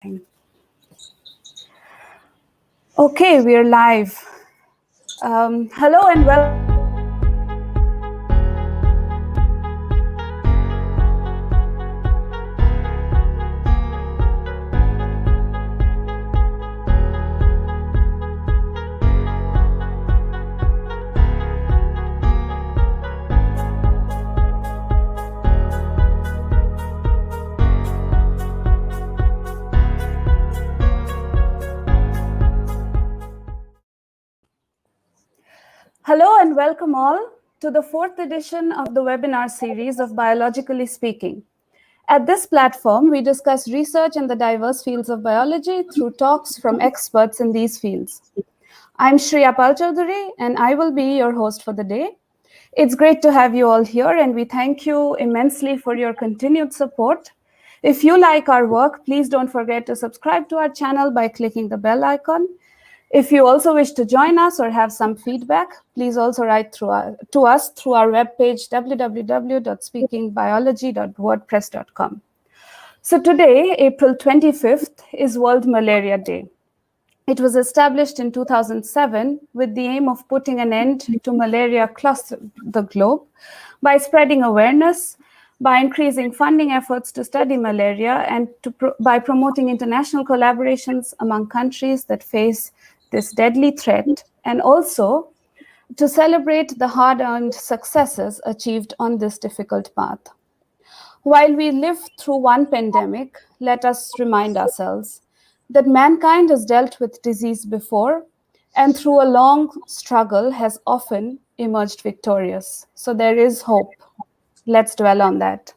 Okay, we're live. Hello and welcome. Hello and welcome all to the fourth edition of the webinar series of Biologically Speaking. At this platform, we discuss research in the diverse fields of biology through talks from experts in these fields. I'm Shriya Palchaudhuri, and I will be your host for the day. It's great to have you all here, and we thank you immensely for your continued support. If you like our work, please don't forget to subscribe to our channel by clicking the bell icon. If you also wish to join us or have some feedback, please also write to us through our webpage, www.speakingbiology.wordpress.com. So today, April 25th, is World Malaria Day. It was established in 2007 with the aim of putting an end to malaria across the globe by spreading awareness, by increasing funding efforts to study malaria, and by promoting international collaborations among countries that face this deadly threat, and also to celebrate the hard-earned successes achieved on this difficult path. While we live through one pandemic, let us remind ourselves that mankind has dealt with disease before, and through a long struggle has often emerged victorious. So there is hope. Let's dwell on that.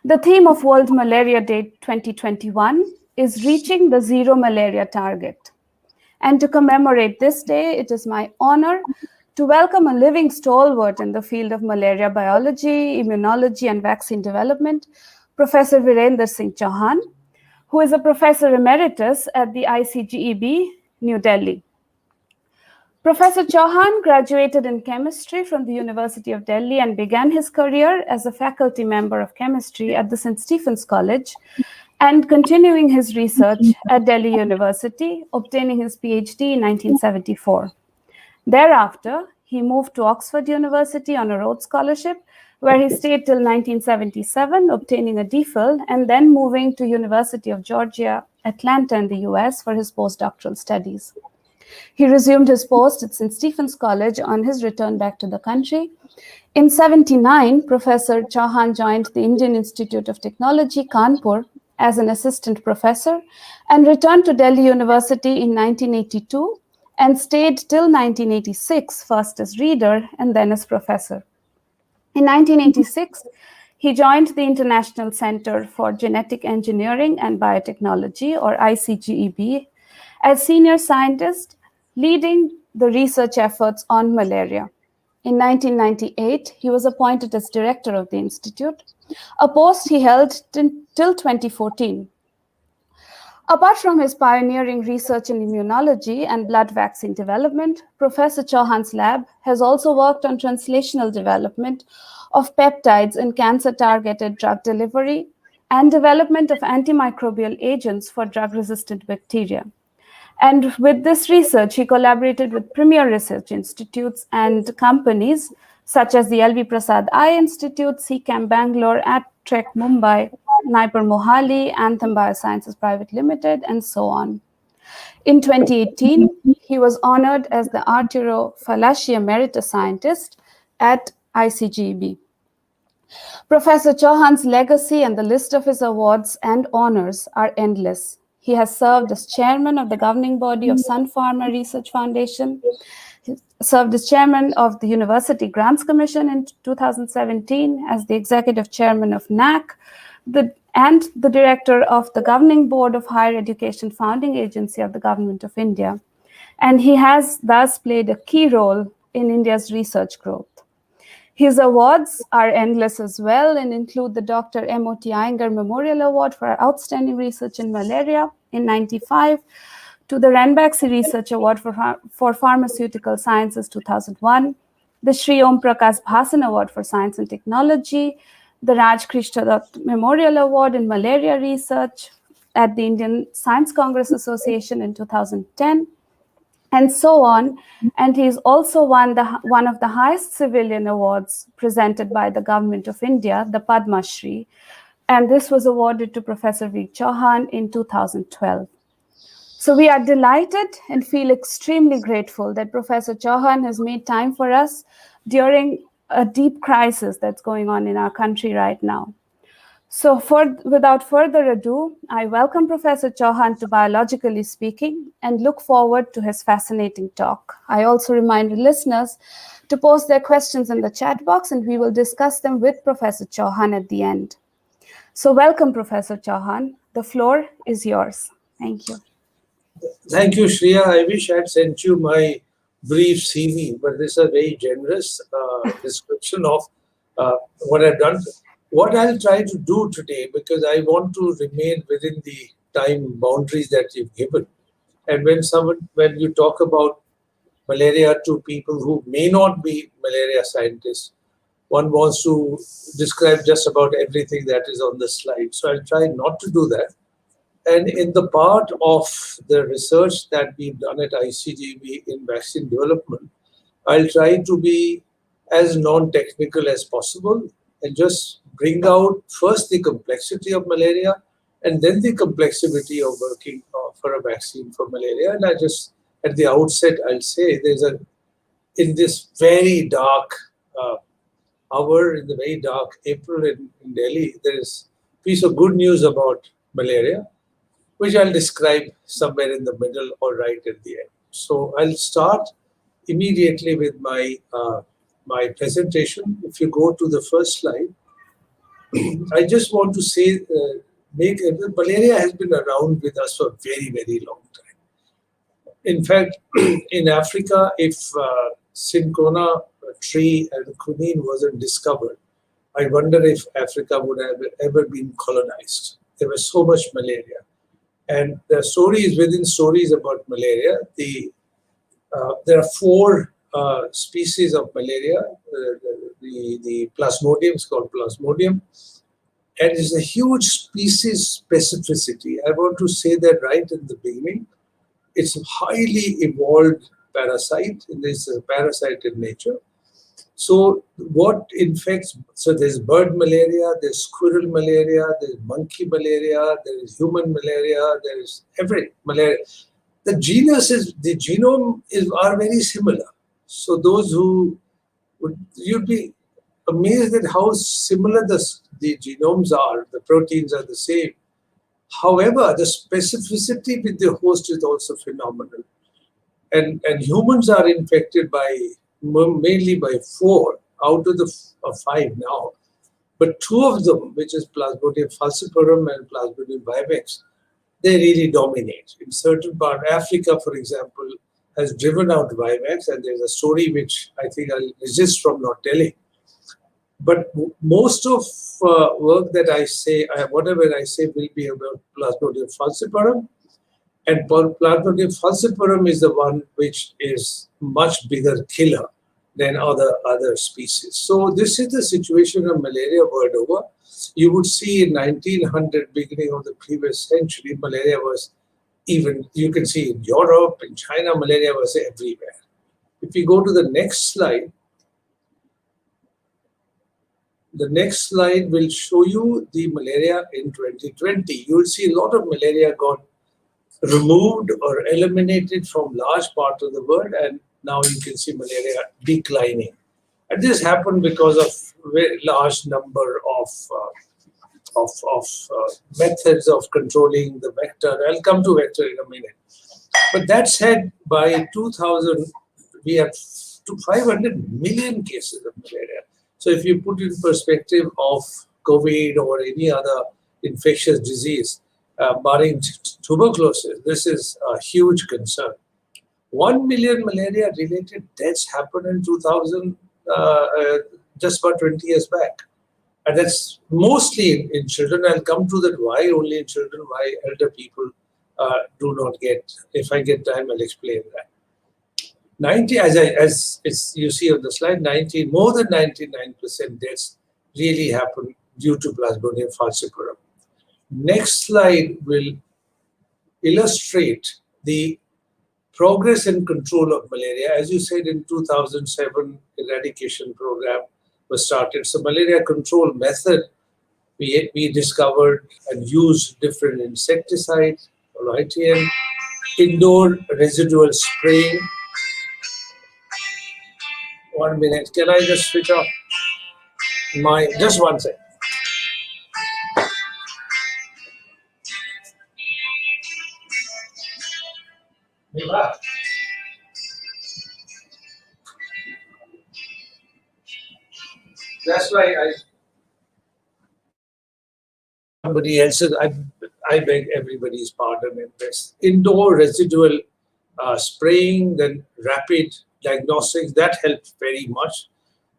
The theme of World Malaria Day 2021 is reaching the zero malaria target. And to commemorate this day, it is my honor to welcome a living stalwart in the field of malaria biology, immunology, and vaccine development, Professor Virander Singh Chauhan, who is a professor emeritus at the ICGEB, New Delhi. Professor Chauhan graduated in chemistry from the University of Delhi and began his career as a faculty member of chemistry at the St. Stephen's College, and continuing his research at Delhi University, obtaining his PhD in 1974. Thereafter, he moved to Oxford University on a Rhodes Scholarship, where he stayed till 1977, obtaining a DPhil, and then moving to University of Georgia, Atlanta in the US for his postdoctoral studies. He resumed his post at St. Stephen's College on his return back to the country. In 1979, Professor Chauhan joined the Indian Institute of Technology, Kanpur, as an assistant professor, and returned to Delhi University in 1982 and stayed till 1986, first as reader and then as professor. In 1986, he joined the International Center for Genetic Engineering and Biotechnology, or ICGEB, as senior scientist, leading the research efforts on malaria. In 1998, he was appointed as director of the institute, a post he held till 2014. Apart from his pioneering research in immunology and blood vaccine development, Professor Chauhan's lab has also worked on translational development of peptides in cancer-targeted drug delivery and development of antimicrobial agents for drug-resistant bacteria. And with this research, he collaborated with premier research institutes and companies such as the LV Prasad Eye Institute, CCAM Bangalore, ATREC Mumbai, Naipur Mohali, Anthem Biosciences Private Limited, and so on. In 2018, he was honored as the Arturo Falaschi Emeritus Scientist at ICGEB. Professor Chauhan's legacy and the list of his awards and honors are endless. He has served as chairman of the governing body of Sun Pharma Research Foundation. He served as chairman of the University Grants Commission in 2017, as the executive chairman of NAC, and the director of the governing board of Higher Education Founding Agency of the Government of India. And he has thus played a key role in India's research growth. His awards are endless as well and include the Dr. M.O.T. Iyengar Memorial Award for Outstanding Research in Malaria in 1995, to the Ranbaxy Research Award for Pharmaceutical Sciences 2001, the Shri Om Prakash Bhasan Award for Science and Technology, the Raj Krishna Dutt Memorial Award in Malaria Research, at the Indian Science Congress Association in 2010, and so on. And he's also won one of the highest civilian awards presented by the government of India, the Padma Shri. And this was awarded to Professor V. Chauhan in 2012. So we are delighted and feel extremely grateful that Professor Chauhan has made time for us during a deep crisis that's going on in our country right now. So without further ado, I welcome Professor Chauhan to Biologically Speaking and look forward to his fascinating talk. I also remind listeners to post their questions in the chat box, and we will discuss them with Professor Chauhan at the end. So welcome, Professor Chauhan. The floor is yours. Thank you. Thank you, Shreya. I wish I had sent you my brief CV, but this is a very generous description of what I've done. What I'll try to do today, because I want to remain within the time boundaries that you've given. And when you talk about malaria to people who may not be malaria scientists, one wants to describe just about everything that is on the slide. So I'll try not to do that. And in the part of the research that we've done at ICGEB in vaccine development, I'll try to be as non-technical as possible and just bring out first the complexity of malaria and then the complexity of working for a vaccine for malaria. And I just, at the outset, I'll say in this very dark hour, in the very dark April in Delhi, there is a piece of good news about malaria, which I'll describe somewhere in the middle or right at the end. So I'll start immediately with my presentation. If you go to the first slide, I just want to say, malaria has been around with us for a very, very long time. In fact, in Africa, if cinchona tree and quinine wasn't discovered, I wonder if Africa would have ever been colonized. There was so much malaria. And the stories within stories about malaria, there are 4 species of malaria. The plasmodium is called plasmodium. And it's a huge species specificity. I want to say that right in the beginning. It's a highly evolved parasite, and this is a parasite in nature. So what infects, so there's bird malaria, there's squirrel malaria, there's monkey malaria, there is human malaria, there is every malaria. The genome are very similar. So those you'd be amazed at how similar the genomes are, the proteins are the same. However, the specificity with the host is also phenomenal. And humans are infected mainly by 4 out of the 5 now. But 2 of them, which is Plasmodium falciparum and Plasmodium vivax, they really dominate. In certain part, Africa, for example, has driven out vivax, and there's a story which I think I'll resist from not telling. But most of work that I say, whatever I say, will be about Plasmodium falciparum. And Plasmodium falciparum is the one which is much bigger killer than other species. So this is the situation of malaria world over. You would see in 1900, beginning of the previous century, malaria was even, you can see in Europe, in China, malaria was everywhere. If you go to the next slide, the next slide will show you the malaria in 2020. You will see a lot of malaria got removed or eliminated from large part of the world, and now you can see malaria declining. And this happened because of very large number of methods of controlling the vector. I'll come to vector in a minute. But that said, by 2000, we had 500 million cases of malaria. So if you put it in perspective of COVID or any other infectious disease, barring tuberculosis, this is a huge concern. 1 million malaria-related deaths happened in 2000, just about 20 years back. And that's mostly in children. I'll come to that why only in children, why elder people do not get. If I get time, I'll explain that. 90, as you see on the slide, more than 99% deaths really happen due to Plasmodium falciparum. Next slide will illustrate the progress and control of malaria. As you said, in 2007, eradication program was started. So malaria control method, we discovered and used different insecticides, right, and indoor residual spraying. 1 minute, can I just switch off just 1 second. That's why somebody else's, I beg everybody's pardon in this. Indoor residual spraying, then rapid diagnostics, that helped very much.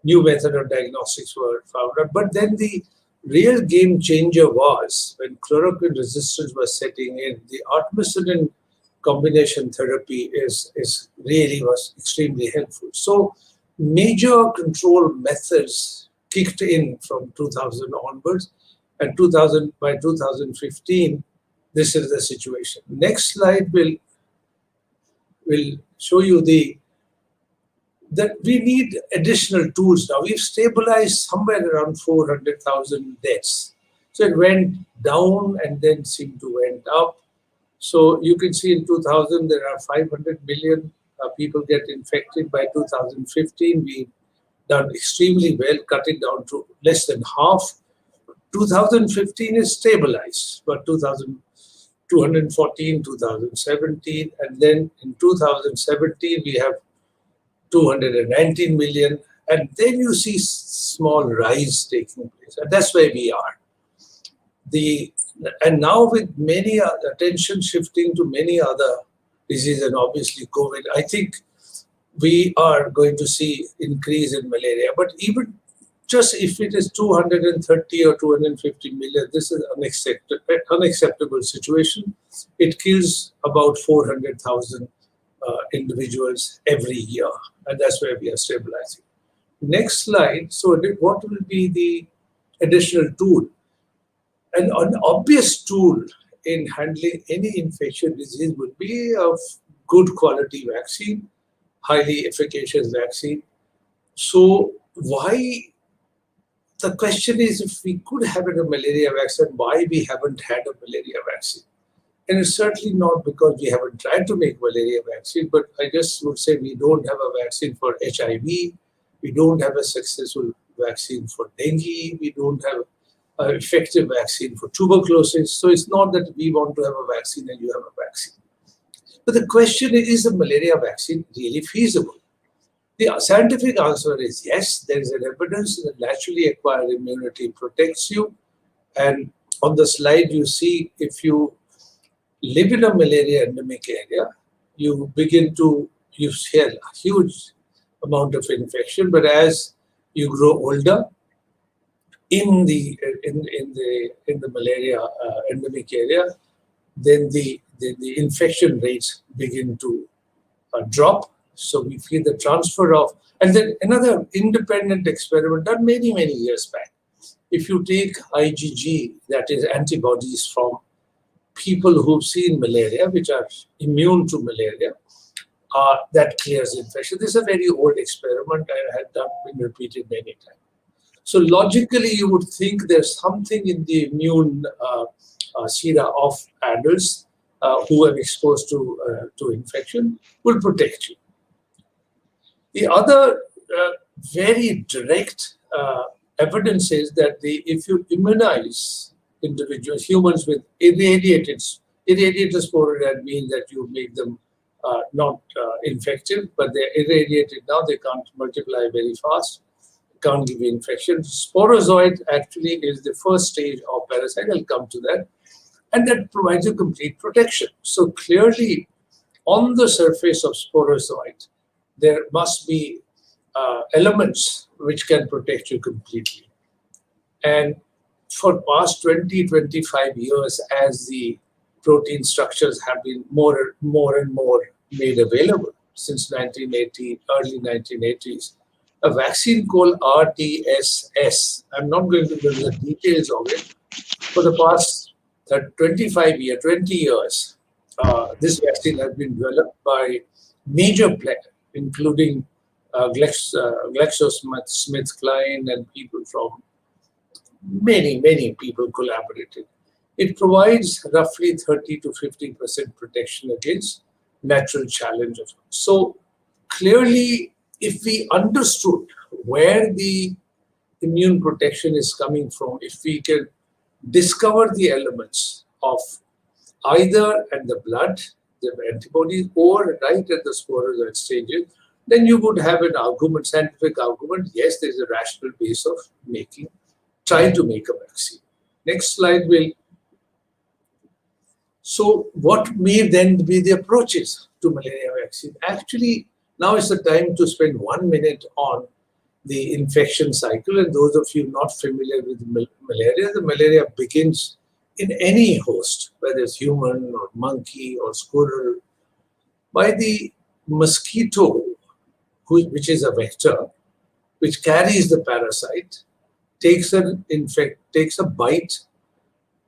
New method of diagnostics were found out. But then the real game changer was when chloroquine resistance was setting in, the artemisinin combination therapy really was extremely helpful. So major control methods kicked in from 2000 onwards, and by 2015, this is the situation. Next slide will show you that we need additional tools now. We've stabilized somewhere around 400,000 deaths. So it went down and then seemed to went up. So you can see in 2000, there are 500 million people get infected. By 2015, we've done extremely well, cut it down to less than half. 2015 is stabilized, but 214, 2017, and then in 2017, we have 219 million, and then you see small rise taking place, and that's where we are. And now with many attention shifting to many other diseases, and obviously COVID, I think we are going to see increase in malaria. But even just if it is 230 or 250 million, this is unacceptable situation. It kills about 400,000 individuals every year, and that's where we are stabilizing. Next slide. So what will be the additional tool? And an obvious tool in handling any infectious disease would be a good quality vaccine, highly efficacious vaccine. So the question is, if we could have a malaria vaccine, why we haven't had a malaria vaccine? And it's certainly not because we haven't tried to make malaria vaccine, but I just would say we don't have a vaccine for HIV, we don't have a successful vaccine for dengue, we don't have an effective vaccine for tuberculosis. So it's not that we want to have a vaccine and you have a vaccine. But the question is the malaria vaccine really feasible? The scientific answer is yes. There is an evidence that naturally acquired immunity protects you. And on the slide you see, if you live in a malaria endemic area, you hear a huge amount of infection. But as you grow older, in the malaria endemic area, then the infection rates begin to drop. So we feel the transfer of, and then another independent experiment done many years back. If you take IgG, that is antibodies from people who've seen malaria, which are immune to malaria, that clears infection. This is a very old experiment and had been repeated many times. So logically, you would think there's something in the immune sera of adults who are exposed to infection will protect you. The other very direct evidence is that if you immunize individuals, humans with irradiated sporoid, means that you make them not infective, but they're irradiated now, they can't multiply very fast, can't give you infection. Sporozoid actually is the first stage of parasite, I'll come to that, and that provides you complete protection. So clearly, on the surface of sporozoid, there must be elements which can protect you completely. And for past 20-25 years, as the protein structures have been more and more made available since 1980, early 1980s, a vaccine called RTSS, I'm not going to go into the details of it, for the past 20 years, this vaccine has been developed by major players, including GlaxoSmithKline and people from many people collaborated. It provides roughly 30 to 50% protection against natural challenges. So clearly, if we understood where the immune protection is coming from, if we can discover the elements of either at the blood, the antibodies, or right at the sporozoite stages, then you would have an argument, scientific argument. Yes, there is a rational base of trying to make a vaccine. Next slide will. So what may then be the approaches to malaria vaccine? Actually, now is the time to spend 1 minute on the infection cycle. And those of you not familiar with malaria, the malaria begins in any host, whether it's human or monkey or squirrel, by the mosquito, which is a vector, which carries the parasite, takes a bite,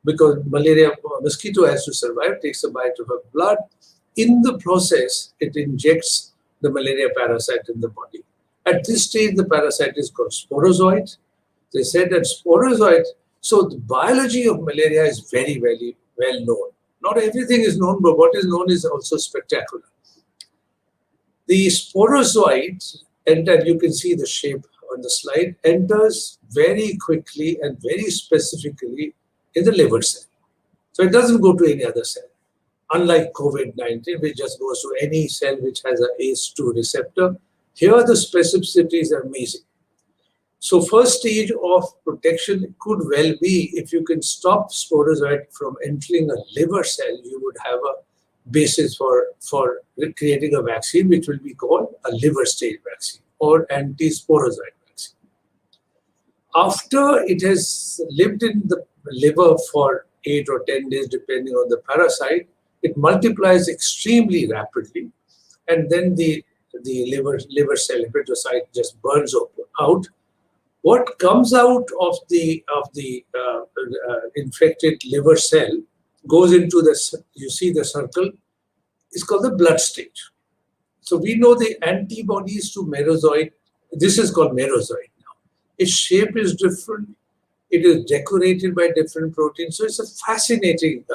because malaria mosquito has to survive, takes a bite of a blood. In the process, it injects the malaria parasite in the body. At this stage, the parasite is called sporozoite. They said that sporozoite, so the biology of malaria is very, very well known. Not everything is known, but what is known is also spectacular. The sporozoite, and you can see the shape on the slide, enters very quickly and very specifically in the liver cell. So it doesn't go to any other cell. Unlike COVID-19, which just goes to any cell which has an ACE2 receptor, here the specificities are amazing. So first stage of protection could well be, if you can stop sporozoite from entering a liver cell, you would have a basis for creating a vaccine, which will be called a liver stage vaccine or anti-sporozoite vaccine. After it has lived in the liver for 8 or 10 days, depending on the parasite, it multiplies extremely rapidly, and then the liver cell hepatocyte just burns out. What comes out of the infected liver cell goes into you see the circle, is called the blood stage. So we know the antibodies to merozoite, this is called merozoite now. Its shape is different. It is decorated by different proteins. So it's a fascinating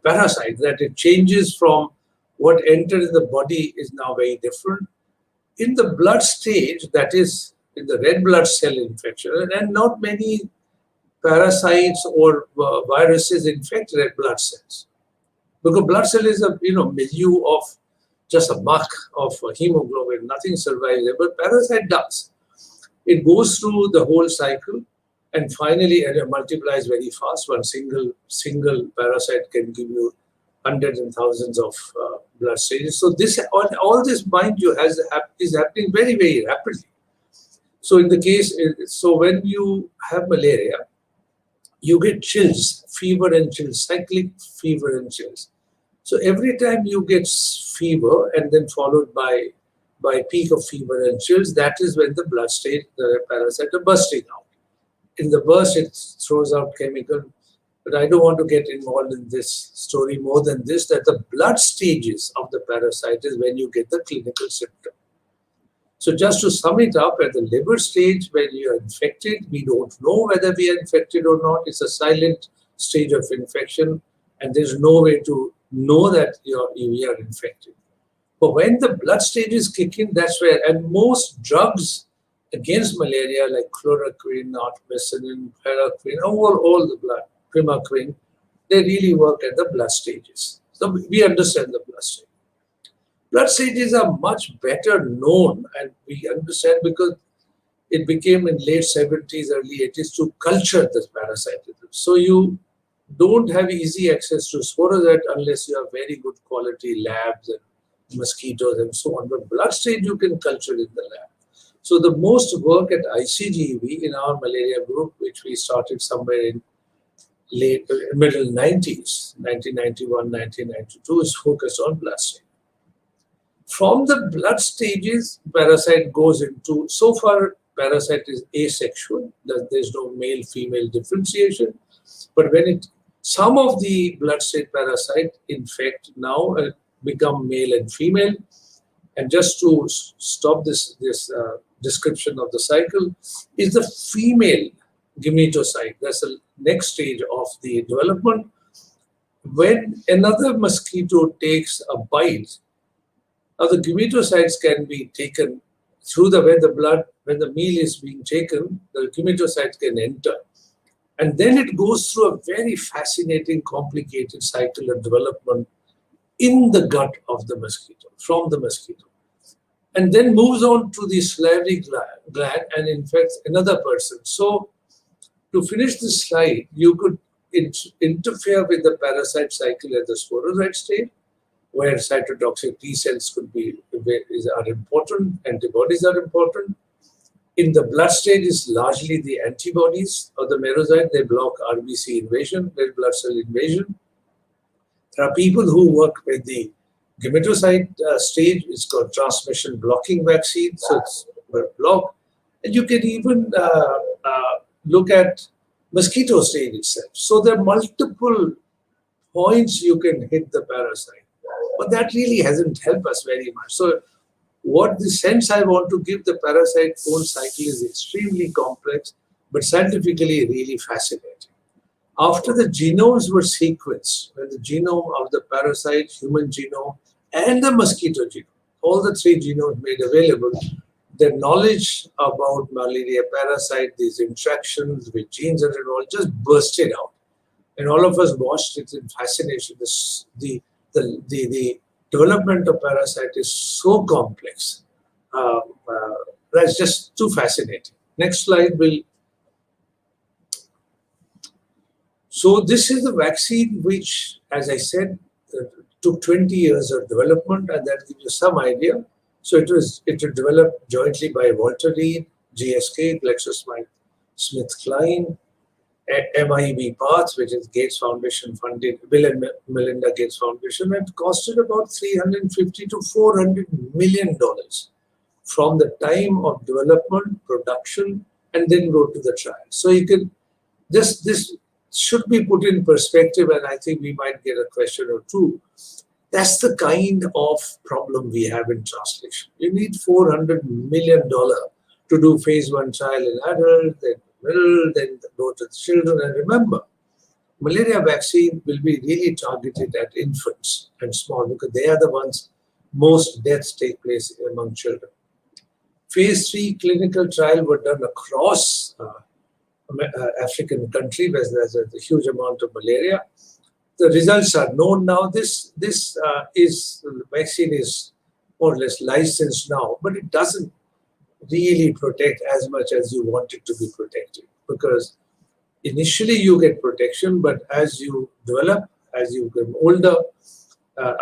parasite that it changes from what enters the body is now very different. In the blood stage, that is in the red blood cell infection, and not many parasites or viruses infect red blood cells. Because blood cell is a milieu of just a muck of hemoglobin, nothing survives there, but parasite does. It goes through the whole cycle, and finally it multiplies very fast. One single parasite can give you hundreds and thousands of blood stages. So this, all this, mind you, is happening very, very rapidly. So in the case, so when you have malaria, you get chills, fever and chills, cyclic fever and chills. So every time you get fever and then followed by peak of fever and chills, that is when the blood stage, the parasite are bursting out. In the burst, it throws out chemical. But I don't want to get involved in this story more than this, that the blood stages of the parasite is when you get the clinical symptom. So just to sum it up, at the liver stage, when you are infected, we don't know whether we are infected or not. It's a silent stage of infection, and there's no way to know that we are infected. But when the blood stages kick in, that's where, and most drugs against malaria like chloroquine, artemisinin, paraquine, all the blood, primaquine, they really work at the blood stages. So we understand the blood stage. Blood stages are much better known, and we understand because it became in late 70s, early 80s to culture this parasite. So you don't have easy access to sporozoite unless you have very good quality labs and mosquitoes and so on. But blood stage you can culture in the lab. So the most work at ICGEB in our malaria group, which we started somewhere in middle 90s, 1991, 1992, is focused on blood stage. From the blood stages, parasite goes into, so far parasite is asexual, there's no male-female differentiation, but when it Some of the blood-stain parasite infect now become male and female. And just to stop this description of the cycle, is the female gametocyte. That's the next stage of the development. When another mosquito takes a bite, now the gametocytes can be taken through when the meal is being taken, the gametocytes can enter. And then it goes through a very fascinating, complicated cycle of development in the gut of the mosquito, from the mosquito. And then moves on to the salivary gland and infects another person. So to finish this slide, you could interfere with the parasite cycle at the sporozoite stage, where cytotoxic T cells are important, antibodies are important. In the blood stage is largely the antibodies of the merozoite. They block RBC invasion, red blood cell invasion. There are people who work with the gametocyte stage. It's called transmission blocking vaccine, so it's block. And you can even look at mosquito stage itself. So there are multiple points you can hit the parasite. But that really hasn't helped us very much. So what the sense I want to give the parasite whole cycle is extremely complex, but scientifically really fascinating. After the genomes were sequenced, when the genome of the parasite, human genome, and the mosquito genome, all the three genomes made available, the knowledge about malaria parasite, these interactions with genes and all, just bursted out. And all of us watched it in fascination. The development of parasite is so complex. That's just too fascinating. Next slide will. So this is the vaccine which, as I said, took 20 years of development, and that gives you some idea. So it was developed jointly by Walter Reed, GSK, GlaxoSmithKline, MIB Path, which is Gates Foundation funded, Bill and Melinda Gates Foundation, and it costed about $350 to $400 million from the time of development, production, and then go to the trial. So you can, this should be put in perspective, and I think we might get a question or two. That's the kind of problem we have in translation. You need $400 million to do phase 1 trial in adults, then go to the children. And remember, malaria vaccine will be really targeted at infants and small, because they are the ones most deaths take place among children. Phase 3 clinical trial were done across African countries where there's a huge amount of malaria. The results are known now. This vaccine is more or less licensed now, but it doesn't really protect as much as you want it to be protected, because initially you get protection, but as you develop, as you get older,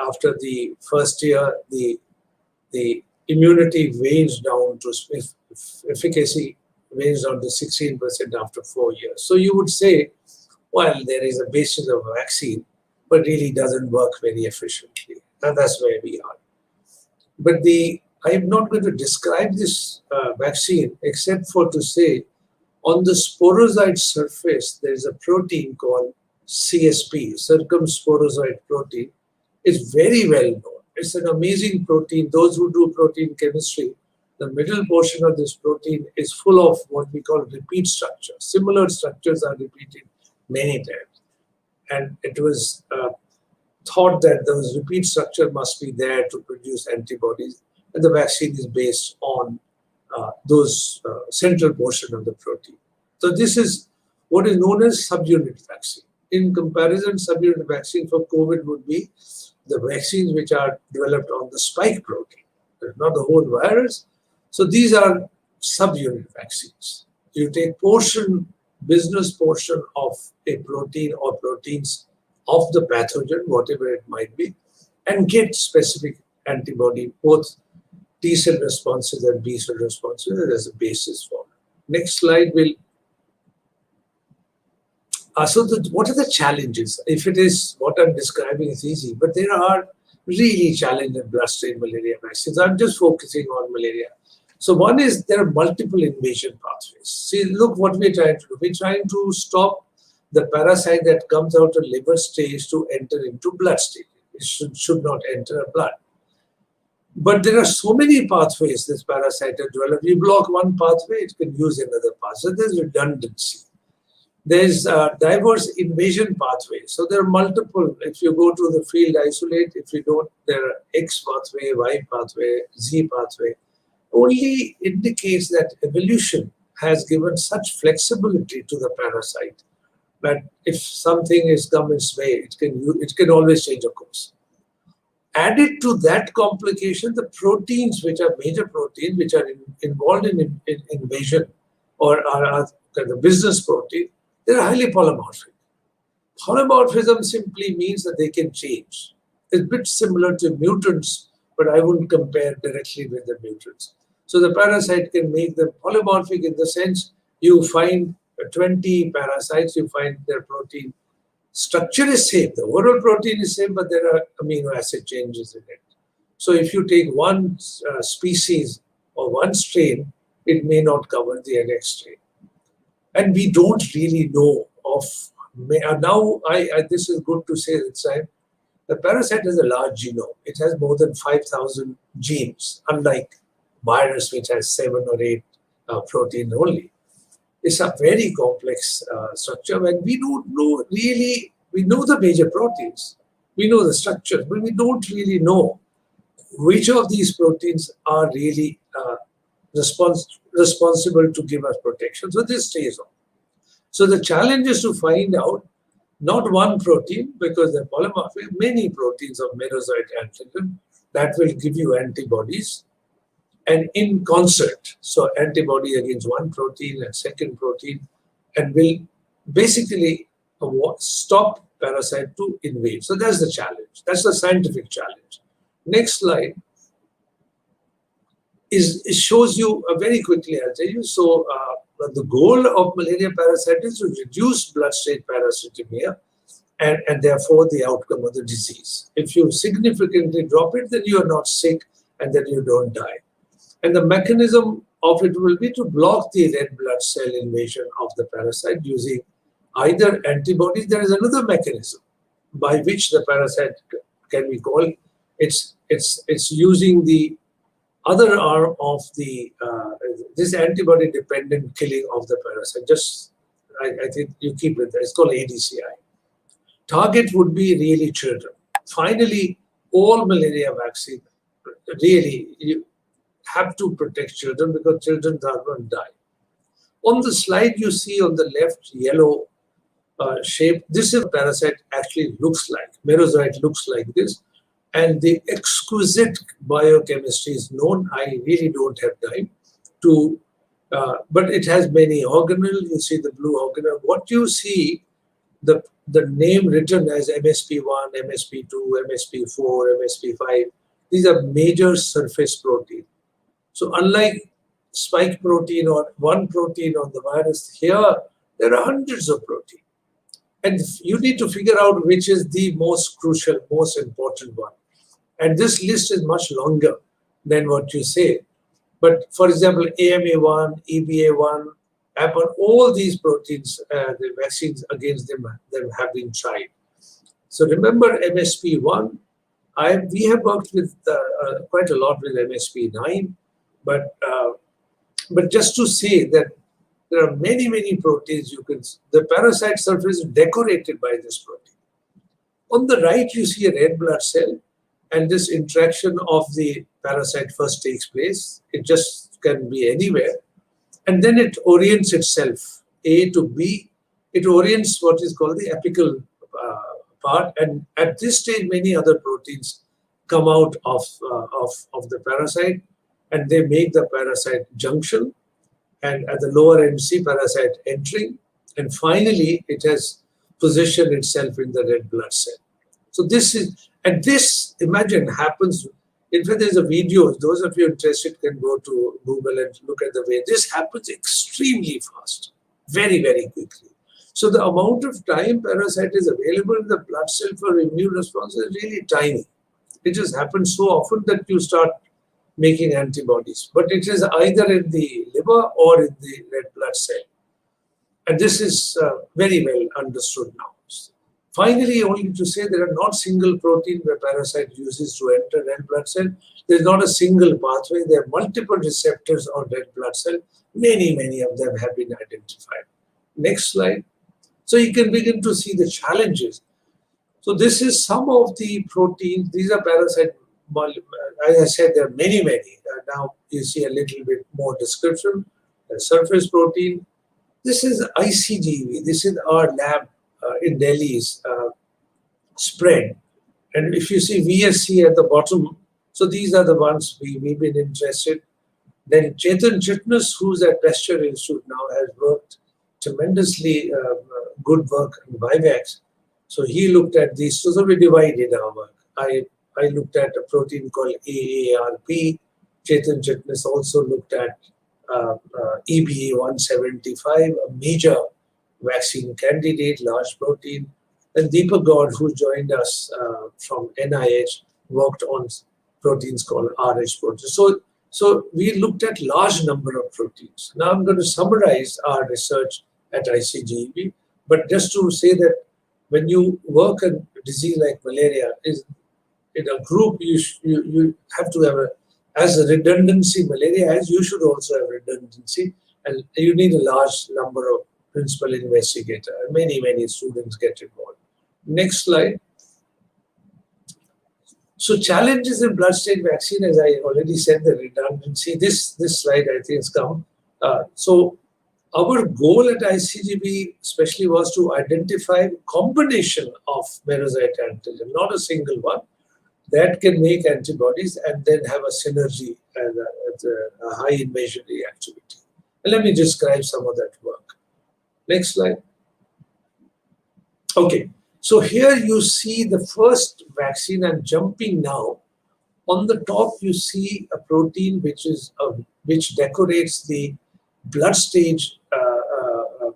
after the first year, the immunity wanes down to efficacy wanes down to 16% after 4 years. So you would say, well, there is a basis of a vaccine, but really doesn't work very efficiently, and that's where we are. But I'm not going to describe this vaccine except for to say, on the sporozoite surface, there is a protein called CSP, circumsporozoite protein. It's very well known. It's an amazing protein. Those who do protein chemistry, the middle portion of this protein is full of what we call repeat structures. Similar structures are repeated many times. And it was thought that those repeat structure must be there to produce antibodies. And the vaccine is based on those central portion of the protein. So this is what is known as subunit vaccine. In comparison, subunit vaccine for COVID would be the vaccines which are developed on the spike protein, not the whole virus. So these are subunit vaccines. You take business portion of a protein or proteins of the pathogen, whatever it might be, and get specific antibody, both T cell responses and B cell responses as a basis for it. Next slide will. What are the challenges? If it is what I'm describing is easy, but there are really challenging bloodstream malaria vaccines. I'm just focusing on malaria. So one is there are multiple invasion pathways. See, look what we're trying to do. We're trying to stop the parasite that comes out of liver stage to enter into blood stage. It should not enter blood. But there are so many pathways this parasite has developed. You block one pathway, it can use another pathway. So there's redundancy. There's diverse invasion pathways. So there are multiple. If you go to the field isolate, if you don't, there are X pathway, Y pathway, Z pathway. Only indicates that evolution has given such flexibility to the parasite that if something is come its way, it can always change a course. Added to that complication, the proteins, which are major proteins, which are involved in invasion or are the business protein, they're highly polymorphic. Polymorphism simply means that they can change. It's a bit similar to mutants, but I wouldn't compare directly with the mutants. So the parasite can make them polymorphic in the sense you find 20 parasites, you find their protein structure is same. The oral protein is same, but there are amino acid changes in it. So if you take one species or one strain, it may not cover the next strain. And we don't really know of, now this is good to say this time, the parasite has a large genome. It has more than 5,000 genes, unlike virus which has 7 or 8 protein only. It's a very complex structure, and we don't know really, we know the major proteins, we know the structure, but we don't really know which of these proteins are really responsible to give us protection. So this stays on. So the challenge is to find out not one protein, because they're polymorphic, many proteins of merozoite antigen that will give you antibodies. And in concert, so antibody against one protein and second protein, and will basically stop parasite to invade. So that's the challenge. That's the scientific challenge. Next slide it shows you very quickly, I'll tell you. So the goal of malaria parasite is to reduce blood stage parasitemia and therefore the outcome of the disease. If you significantly drop it, then you are not sick and then you don't die. And the mechanism of it will be to block the red blood cell invasion of the parasite using either antibodies. There is another mechanism by which the parasite can be called. It's using the other arm of the this antibody-dependent killing of the parasite. Just I think you keep it there. It's called ADCI. Target would be really children. Finally, all malaria vaccine really you have to protect children because children are going to die. On the slide you see on the left yellow shape, this is a parasite actually looks like. Merozoite looks like this. And the exquisite biochemistry is known. I really don't have time to, but it has many organelles. You see the blue organelle. What you see, the name written as MSP1, MSP2, MSP4, MSP5, these are major surface protein. So unlike spike protein or one protein on the virus, here there are hundreds of proteins. And you need to figure out which is the most crucial, most important one. And this list is much longer than what you say. But for example, AMA1, EBA1, APON, all these proteins, the vaccines against them have been tried. So remember MSP1, we have worked with quite a lot with MSP9, but just to say that there are many, many proteins the parasite surface is decorated by this protein. On the right, you see a red blood cell, and this interaction of the parasite first takes place. It just can be anywhere. And then it orients itself, A to B. It orients what is called the apical part. And at this stage, many other proteins come out of the parasite, and they make the parasite junction. And at the lower end, see parasite entering. And finally, it has positioned itself in the red blood cell. So this is, and this, imagine, happens. In fact, there's a video. Those of you interested can go to Google and look at the way this happens extremely fast, very, very quickly. So the amount of time parasite is available in the blood cell for immune response is really tiny. It just happens so often that you start making antibodies. But it is either in the liver or in the red blood cell. And this is very well understood now. Finally, only to say there are not single protein where parasite uses to enter red blood cell. There is not a single pathway. There are multiple receptors on red blood cell. Many of them have been identified. Next slide. So you can begin to see the challenges. So this is some of the proteins. These are parasite. As I said, there are many. Now you see a little bit more description. The surface protein. This is ICGEB. This is our lab in Delhi's spread. And if you see VSC at the bottom, so these are the ones we've been interested. Then Chetan Chitnis, who's at Pasteur Institute now, has worked tremendously good work in Vivax. So he looked at these. So we divided our work. I looked at a protein called AARP. Chetan Chitnis also looked at EBA-175, a major vaccine candidate, large protein. And Deepak Gaud, who joined us from NIH, worked on proteins called RH proteins. So we looked at large number of proteins. Now I'm going to summarize our research at ICGEB, but just to say that when you work a disease like malaria, is in a group, you have to have as a redundancy, malaria has, you should also have redundancy, and you need a large number of principal investigator. Many students get involved. Next slide. So challenges in blood stain vaccine, as I already said, the redundancy. This slide I think has come. So our goal at ICGEB especially was to identify combination of parasite antigen, not a single one, that can make antibodies and then have a synergy and a high invasion reactivity. And let me describe some of that work. Next slide. Okay, so here you see the first vaccine. I'm jumping now. On the top, you see a protein which decorates the blood stage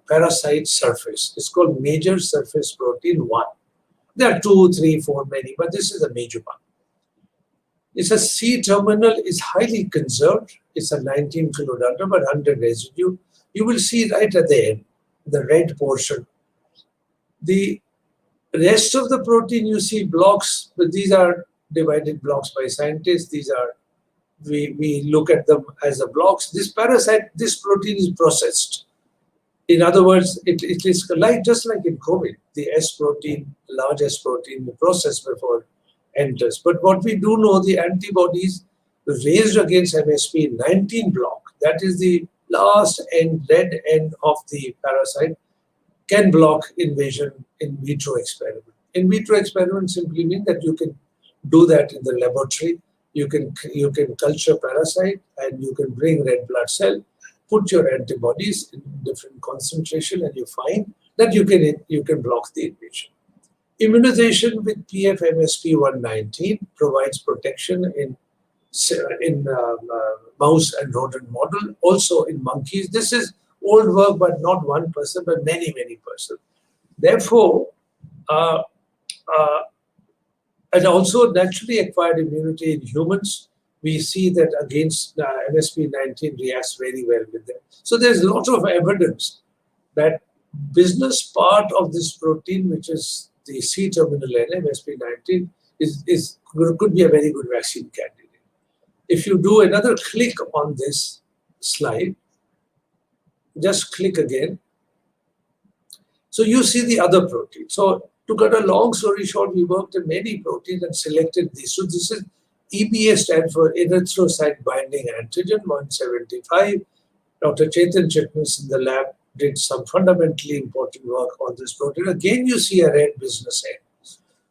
parasite surface. It's called major surface protein 1. There are 2, 3, 4, many, but this is a major one. It's a C-terminal, is highly conserved. It's a 19 kilodalton, but 100 residue. You will see right at the end, the red portion. The rest of the protein you see blocks, but these are divided blocks by scientists. These are, we look at them as the blocks. This parasite, this protein is processed. In other words, it is like just like in COVID, the S protein, large S protein, the process before enters. But what we do know, the antibodies raised against MSP19 block, that is the last end, red end of the parasite, can block invasion in vitro experiment. In vitro experiment simply means that you can do that in the laboratory. You can culture parasite and you can bring red blood cell, put your antibodies in different concentration, and you find that you can block the invasion. Immunization with PFMSP119 provides protection in mouse and rodent model, also in monkeys. This is old work, but not one person, but many persons. Therefore, and also naturally acquired immunity in humans, we see that against MSP19 reacts very well with them. So there's a lot of evidence that business part of this protein, which is the C-terminal MSP19, could be a very good vaccine candidate. If you do another click on this slide, just click again. So you see the other protein. So to cut a long story short, we worked in many proteins and selected these. So this is EBA stands for erythrocyte binding antigen 175. Dr. Chetan Chitnis in the lab did some fundamentally important work on this protein. Again, you see a red business end.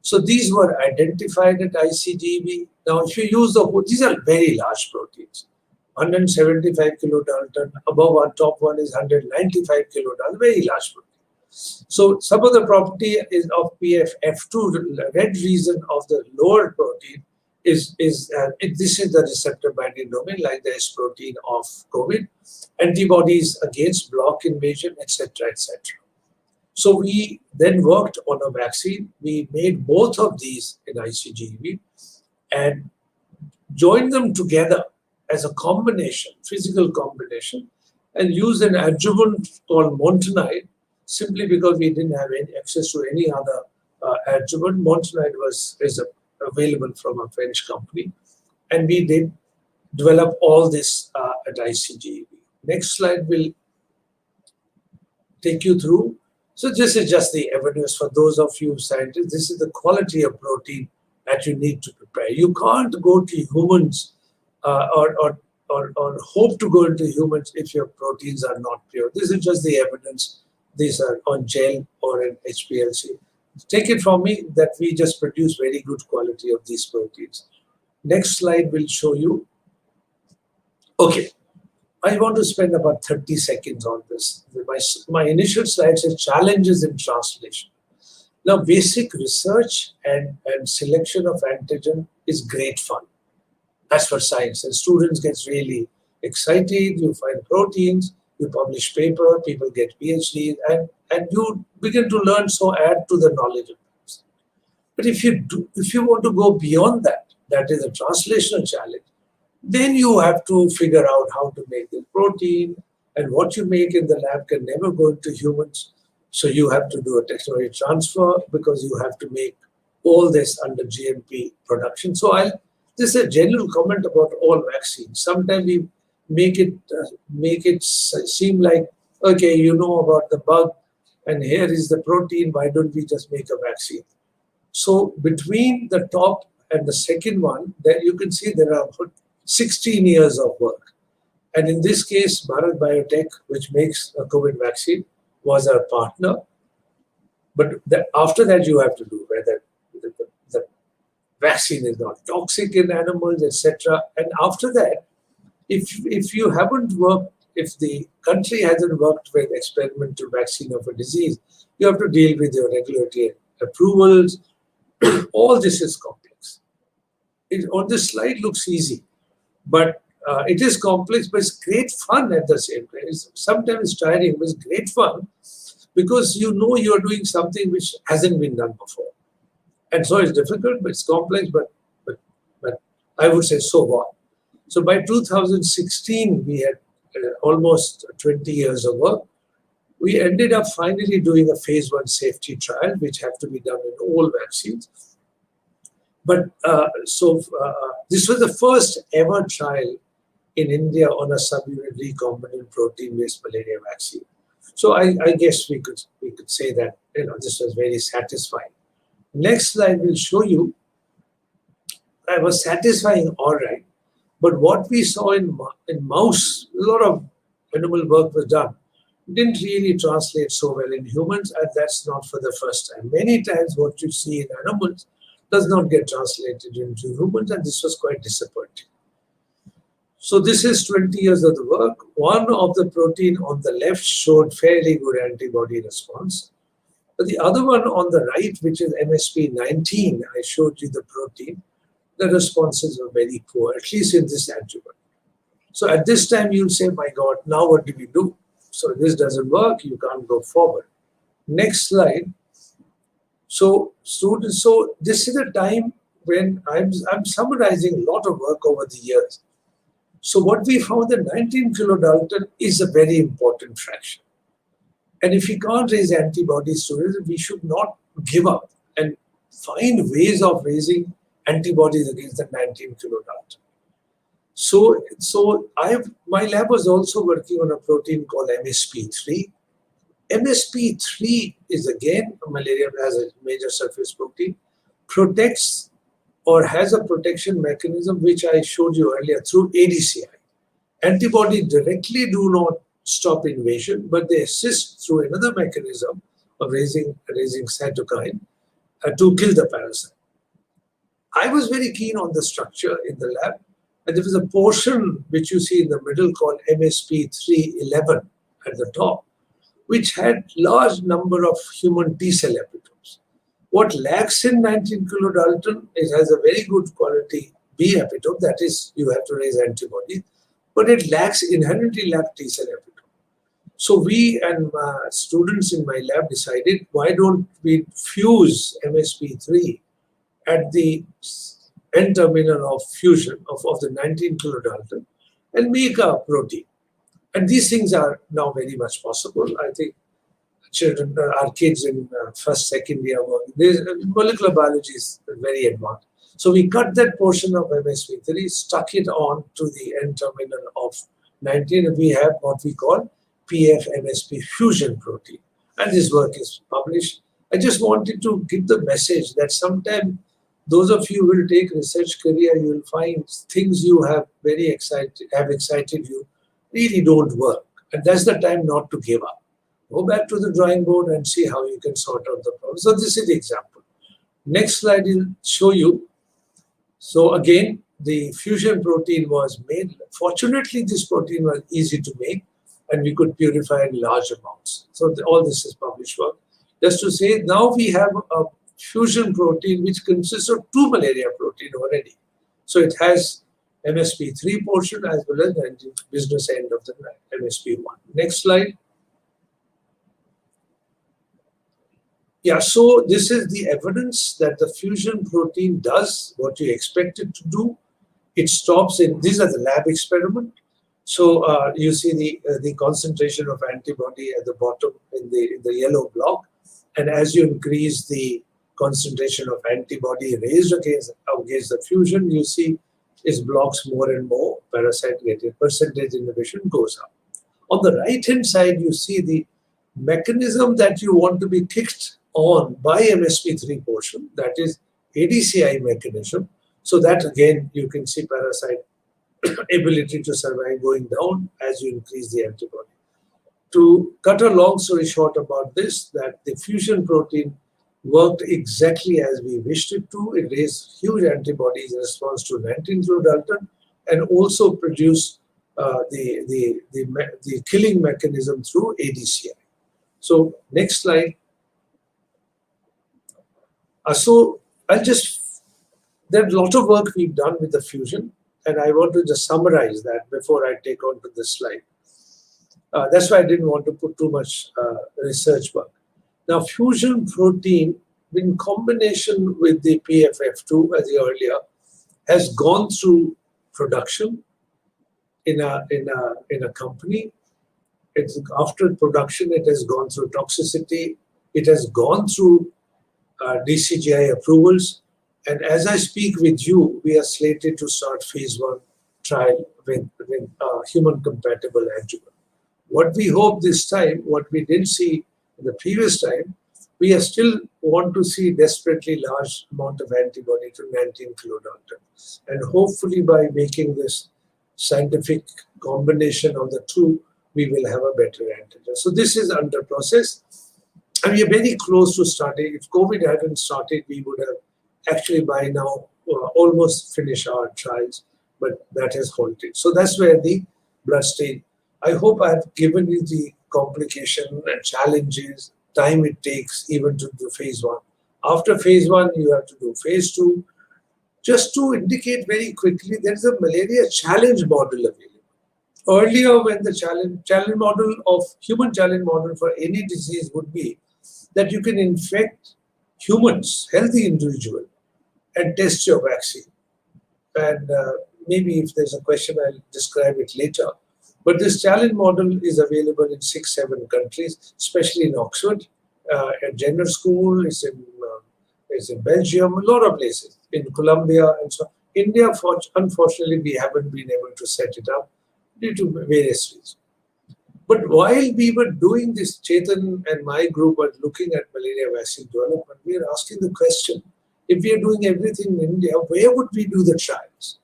So these were identified at ICGEB. Now, if you use these are very large proteins. 175 kilodalton, above our top one is 195 kilodalton, very large protein. So some of the property is of PFF2, the red region of the lower protein this is the receptor binding domain, like the S protein of COVID, antibodies against block invasion, etc., etc. So we then worked on a vaccine. We made both of these in ICGEB and joined them together as a combination, physical combination, and used an adjuvant called montanide simply because we didn't have any access to any other adjuvant. Montanide is available from a French company, and we did develop all this at ICGEB. Next slide will take you through. So this is just the evidence for those of you scientists. This is the quality of protein that you need to prepare. You can't go to humans or hope to go into humans if your proteins are not pure. This is just the evidence. These are on gel or in HPLC. Take it from me that we just produce very good quality of these proteins. Next slide will show you. Okay, I want to spend about 30 seconds on this. My initial slide says challenges in translation. Now, basic research and selection of antigen is great fun. That's for science. And students get really excited. You find proteins, you publish paper, people get PhDs, and you begin to learn, so add to the knowledge of things. But if you want to go beyond that, that is a translational challenge, then you have to figure out how to make the protein, and what you make in the lab can never go into humans. So you have to do a technology transfer because you have to make all this under GMP production. So this is a general comment about all vaccines. Sometimes we make it seem like, okay, you know about the bug, and here is the protein. Why don't we just make a vaccine? So between the top and the second one, there you can see there are 16 years of work. And in this case, Bharat Biotech, which makes a COVID vaccine, was our partner. But after that, you have to do whether the vaccine is not toxic in animals, etc. And after that, if you haven't worked, if the country hasn't worked with experimental vaccine of a disease, you have to deal with your regulatory approvals. All this is complex. On this slide looks easy, but it is complex, but it's great fun at the same time. Sometimes it's tiring, but it's great fun because you know you're doing something which hasn't been done before. And so it's difficult, but it's complex, but I would say so what. So by 2016, we had almost 20 years of work. We ended up finally doing a phase 1 safety trial, which have to be done in all vaccines. But this was the first ever trial in India on a subunit recombinant protein-based malaria vaccine. So I guess we could say that this was very satisfying. Next slide will show you. I was satisfying, all right, but what we saw in mouse, a lot of animal work was done, didn't really translate so well in humans, and that's not for the first time. Many times what you see in animals does not get translated into humans, and this was quite disappointing. So this is 20 years of the work. One of the protein on the left showed fairly good antibody response. But the other one on the right, which is MSP19, I showed you the protein, the responses were very poor, at least in this adjuvant. So at this time, you'll say, my God, now what do we do? So this doesn't work, you can't go forward. Next slide. So students, so this is a time when I'm summarizing a lot of work over the years. So what we found that 19 kilodalton is a very important fraction. And if we can't raise antibodies to it, we should not give up and find ways of raising antibodies against the 19 kilodalton. So my lab was also working on a protein called MSP3. MSP3 is again a malaria as a major surface protein, protects or has a protection mechanism which I showed you earlier through ADCI. Antibodies directly do not stop invasion, but they assist through another mechanism of raising cytokine to kill the parasite. I was very keen on the structure in the lab, and there was a portion which you see in the middle called MSP311 at the top, which had large number of human T-cell epitopes. What lacks in 19 kilodalton, it has a very good quality B epitope, that is, you have to raise antibodies, but it inherently lacks T-cell epitope. So we and students in my lab decided, why don't we fuse MSP3 at the end terminal of fusion of the 19 kilodalton and make a protein. And these things are now very much possible. I think children, our kids in first, second year work. Molecular biology is very advanced. So we cut that portion of MSP3, stuck it on to the N terminal of 19, and we have what we call PF-MSP fusion protein. And this work is published. I just wanted to give the message that sometime those of you who will take research career, you will find things you have excited you really don't work. And that's the time not to give up. Go back to the drawing board and see how you can sort out the problem. So this is the example. Next slide will show you. So again, the fusion protein was made. Fortunately, this protein was easy to make and we could purify in large amounts. So all this is published work. Just to say, now we have a fusion protein which consists of 2 malaria protein already. So it has MSP3 portion as well as the business end of the MSP1. Next slide. Yeah, so this is the evidence that the fusion protein does what you expect it to do. It stops in, these are the lab experiment. So you see the concentration of antibody at the bottom in the yellow block. And as you increase the concentration of antibody raised against the fusion, you see it blocks more and more parasite getting percentage inhibition goes up. On the right-hand side, you see the mechanism that you want to be kicked on by MSP3 portion, that is ADCI mechanism. So that again, you can see parasite ability to survive going down as you increase the antibody. To cut a long story short about this, that the fusion protein worked exactly as we wished it to. It raised huge antibodies in response to 19-fluodalton and also produced the killing mechanism through ADCI. So next slide. So there's a lot of work we've done with the fusion, and I want to just summarize that before I take on to this slide. That's why I didn't want to put too much research work. Now, fusion protein, in combination with the PFF2, as earlier, has gone through production in a company. After production, it has gone through toxicity. It has gone through DCGI approvals. And as I speak with you, we are slated to start phase 1 trial with human compatible adjuvant. What we hope this time, what we didn't see in the previous time, we are still want to see desperately large amount of antibody to 19-fluodalton. And hopefully by making this scientific combination of the two, we will have a better antigen. So this is under process. And we are very close to starting. If COVID hadn't started, we would have actually by now almost finished our trials, but that has halted. So that's where the blood stain. I hope I've given you the complication and challenges, time it takes even to do phase 1. After phase 1, you have to do phase 2. Just to indicate very quickly, there's a malaria challenge model available. Earlier, when the challenge model of human challenge model for any disease would be that you can infect humans, healthy individual, and test your vaccine. And maybe if there's a question, I'll describe it later. But this challenge model is available in 6-7 countries, especially in Oxford, at Jenner School, it's in Belgium, a lot of places, in Colombia and so on. India, unfortunately, we haven't been able to set it up due to various reasons. But while we were doing this, Chetan and my group were looking at malaria vaccine development, we are asking the question, if we are doing everything in India, where would we do the trials?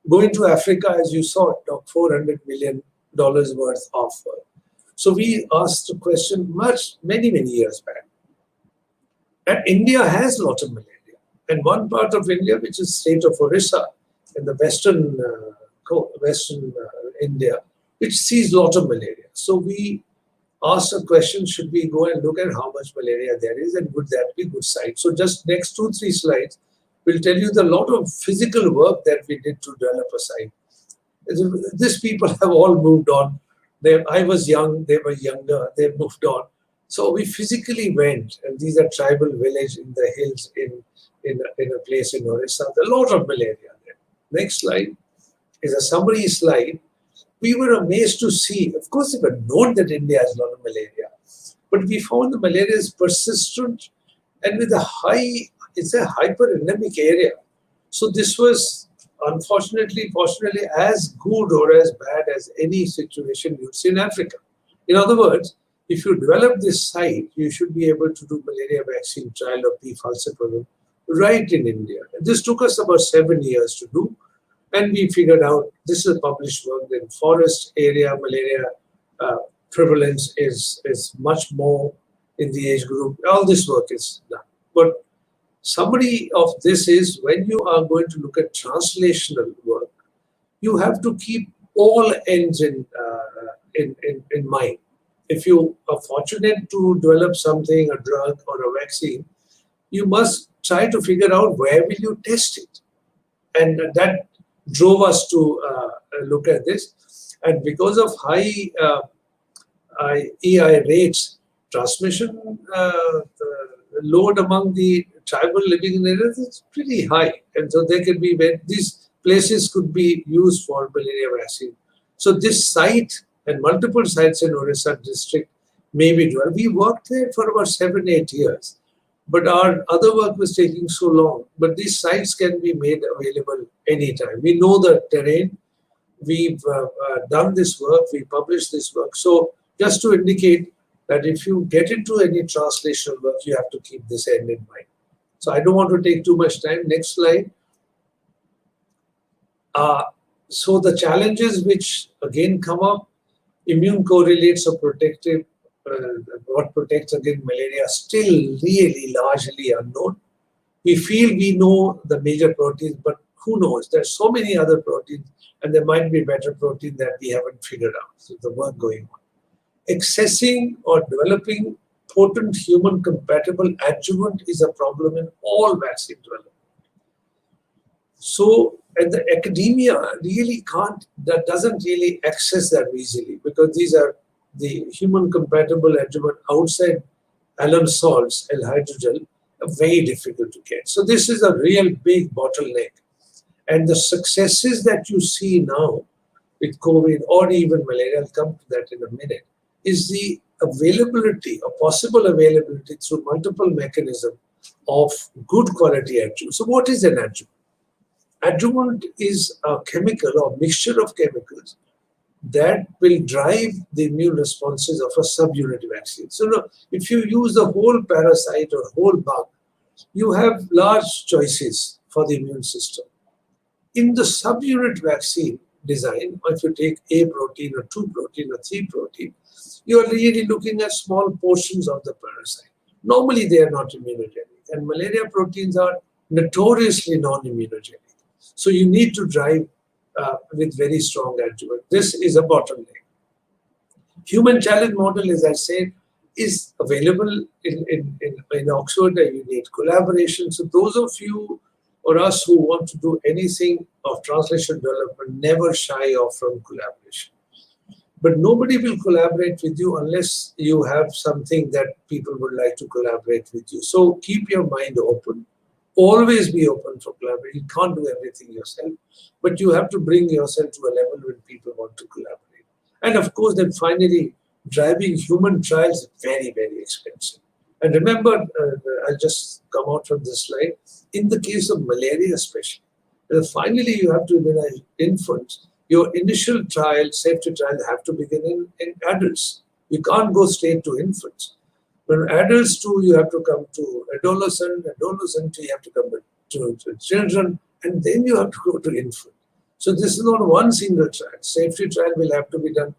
Going to Africa, as you saw, took $400 million worth of work. So we asked the question many years back. And India has a lot of malaria. And one part of India, which is state of Orissa, in the western India, which sees a lot of malaria. So we asked a question, should we go and look at how much malaria there is and would that be good site? So just next 2-3 slides will tell you the lot of physical work that we did to develop a site. These people have all moved on. I was young, they were younger, they moved on. So we physically went, and these are tribal village in the hills in a place in Orissa. There's a lot of malaria there. Next slide is a summary slide. We were amazed to see, of course, we were known that India has a lot of malaria, But we found the malaria is persistent and with a high, it's a hyper-endemic area. So this was unfortunately, fortunately, as good or as bad as any situation you'd see in Africa. In other words, if you develop this site, you should be able to do malaria vaccine trial of P. falciparum right in India. And this took us about 7 years to do. And we figured out, this is a published work, that forest area malaria prevalence is much more in the age group. All this work is done. But summary of this is, when you are going to look at translational work, you have to keep all ends in mind. If you are fortunate to develop something, a drug or a vaccine, you must try to figure out where will you test it. And that drove us to look at this. And because of high EI rates, transmission load among the tribal living in areas is pretty high. And so they can be, these places could be used for malaria vaccine. So this site and multiple sites in Orissa district may be developed. We worked there for about 7-8 years, but our other work was taking so long. But these sites can be made available anytime. We know the terrain. We've done this work. We published this work. So just to indicate that if you get into any translational work, you have to keep this end in mind. So I don't want to take too much time. Next slide. So the challenges which again come up, immune correlates or protective, what protects against malaria, still really largely unknown. We feel we know the major proteins, but who knows? There's so many other proteins, and there might be better protein that we haven't figured out. So the work going on. Accessing or developing potent human compatible adjuvant is a problem in all vaccine development. So, and the academia really can't, that doesn't really access that easily, because these are the human compatible adjuvant outside alum salts, L-hydrogel, are very difficult to get. So this is a real big bottleneck. And the successes that you see now with COVID or even malaria, I'll come to that in a minute, is the availability or possible availability through multiple mechanisms of good quality adjuvant. So what is an adjuvant? Adjuvant is a chemical or mixture of chemicals that will drive the immune responses of a subunit vaccine. So now, if you use the whole parasite or whole bug, you have large choices for the immune system. In the subunit vaccine design, if you take A protein or 2 protein or 3 protein, you are really looking at small portions of the parasite. Normally, they are not immunogenic, and malaria proteins are notoriously non-immunogenic. So you need to drive with very strong adjuvant. This is a bottleneck. Human challenge model, as I said, is available in Oxford. You need collaboration. So those of you or us who want to do anything of translation development, never shy off from collaboration. But nobody will collaborate with you unless you have something that people would like to collaborate with you. So keep your mind open. Always be open for collaboration. You can't do everything yourself, but you have to bring yourself to a level when people want to collaborate. And of course, then finally, driving human trials is very, very expensive. And remember, I'll just come out from this slide, in the case of malaria especially, finally you have to immunize infants. Your initial trial, safety trial, have to begin in adults. You can't go straight to infants. When adults too, you have to come to adolescent you have to come to children, and then you have to go to infant. So this is not one single trial. Safety trial will have to be done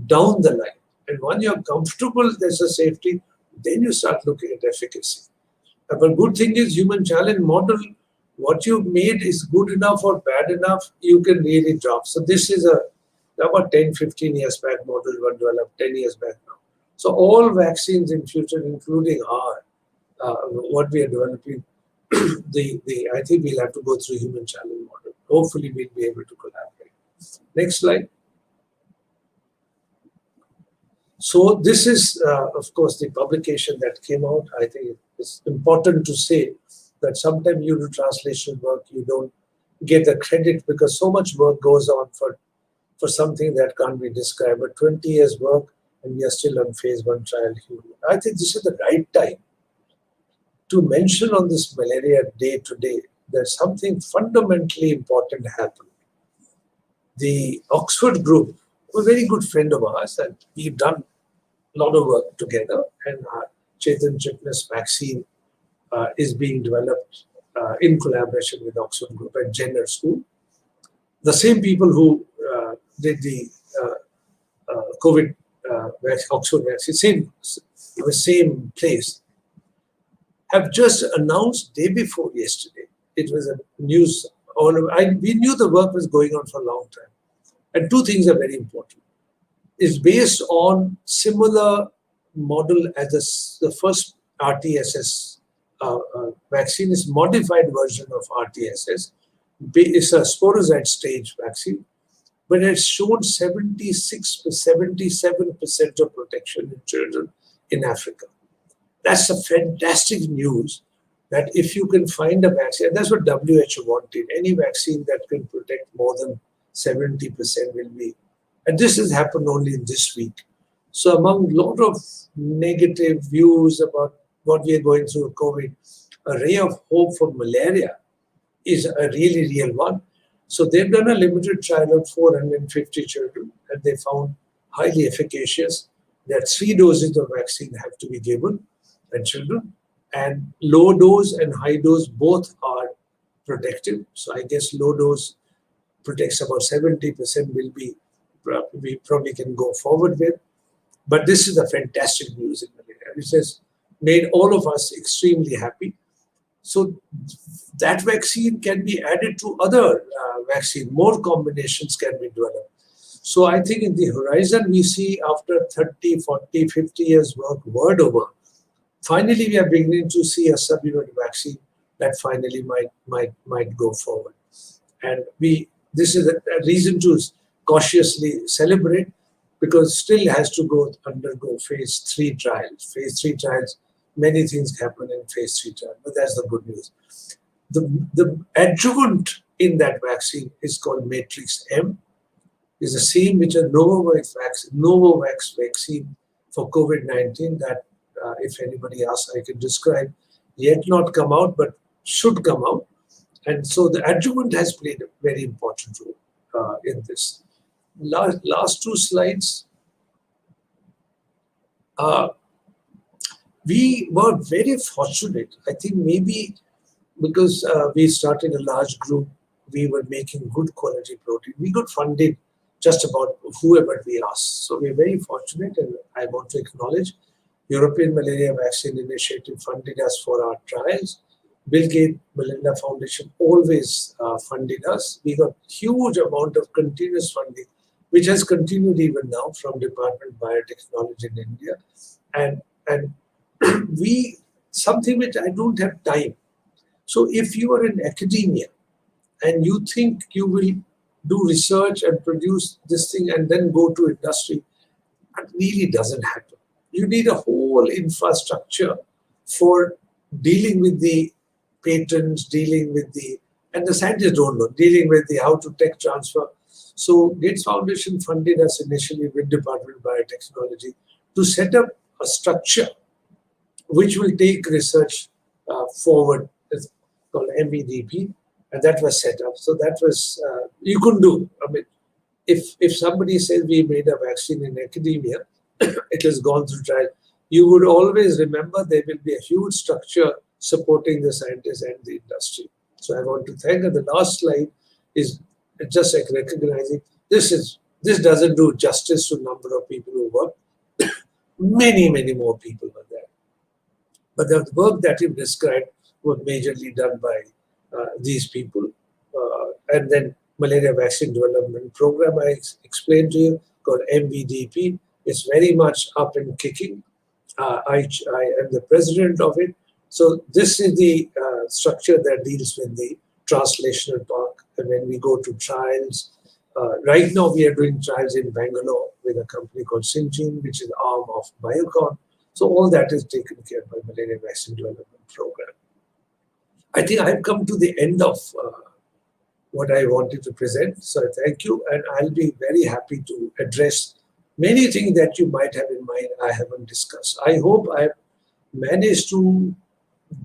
down the line. And when you're comfortable there's a safety, then you start looking at efficacy. But good thing is, human challenge model, what you made is good enough or bad enough, you can really drop. So this is about 10, 15 years back model was developed, 10 years back now. So all vaccines in future, including what we are developing, I think we'll have to go through human challenge model. Hopefully we'll be able to collaborate. Next slide. So this is, of course, the publication that came out. I think it's important to say that sometimes you do translation work, you don't get the credit because so much work goes on for something that can't be described. But 20 years work and we are still on phase 1 trial. I think this is the right time to mention on this Malaria Day today that something fundamentally important happened. The Oxford group, a very good friend of ours, and we've done a lot of work together, and our Chetan Chitness vaccine is being developed in collaboration with Oxford Group at Jenner School. The same people who did the COVID Oxford vaccine, the same place, have just announced day before yesterday. It was a news. We knew the work was going on for a long time. And two things are very important. It's based on similar model as the first RTSS vaccine. Is modified version of RTSS. It's a sporozoite stage vaccine, but it's shown 77% of protection in children in Africa. That's a fantastic news that if you can find a vaccine, and that's what WHO wanted, any vaccine that can protect more than 70% will be. And this has happened only in this week. So among a lot of negative views about what we are going through with COVID, a ray of hope for malaria is a really real one. So they've done a limited trial of 450 children, and they found highly efficacious. That 3 doses of vaccine have to be given in children, and low dose and high dose both are protective. So I guess low dose protects about 70%. We probably can go forward with. But this is a fantastic news in malaria, which has made all of us extremely happy. So that vaccine can be added to other vaccine. More combinations can be developed. So I think in the horizon, we see after 30, 40, 50 years work word over, finally we are beginning to see a subunit vaccine that finally might go forward. And this is a reason to cautiously celebrate, because still has to undergo phase 3 trials. Phase 3 trials, many things happen in phase 3 trial, but that's the good news. The adjuvant in that vaccine is called Matrix M. Is the same which a Novavax vaccine for COVID-19 that, if anybody asks, I can describe, yet not come out, but should come out. And so the adjuvant has played a very important role in this. Last 2 slides. We were very fortunate. I think maybe because we started a large group, we were making good quality protein. We got funded just about whoever we asked. So we're very fortunate, and I want to acknowledge European Malaria Vaccine Initiative funded us for our trials. Bill Gates Melinda Foundation always funded us. We got huge amount of continuous funding, which has continued even now from Department of Biotechnology in India. And something which I don't have time. So if you are in academia and you think you will do research and produce this thing and then go to industry, that really doesn't happen. You need a whole infrastructure for dealing with the patents, and the scientists don't know, dealing with the how to tech transfer. So Gates Foundation funded us initially with Department of Biotechnology to set up a structure which will take research forward. It's called MVDP, and that was set up. So that was, you couldn't do. I mean, if somebody says we made a vaccine in academia, it has gone through trial, you would always remember there will be a huge structure supporting the scientists and the industry. So I want to thank, and the last slide is just like recognizing this doesn't do justice to number of people who work. Many more people were there. But the work that you described was majorly done by these people. And then Malaria Vaccine Development Program I explained to you, called MVDP, is very much up and kicking. I am the president of it. So this is the structure that deals with the translational part. And when we go to trials, right now we are doing trials in Bangalore with a company called Singh, which is an arm of Biocon. So all that is taken care of by Malaria Vaccine Development Program. I think I've come to the end of what I wanted to present. So I thank you, and I'll be very happy to address Many things that you might have in mind I haven't discussed. I hope I've managed to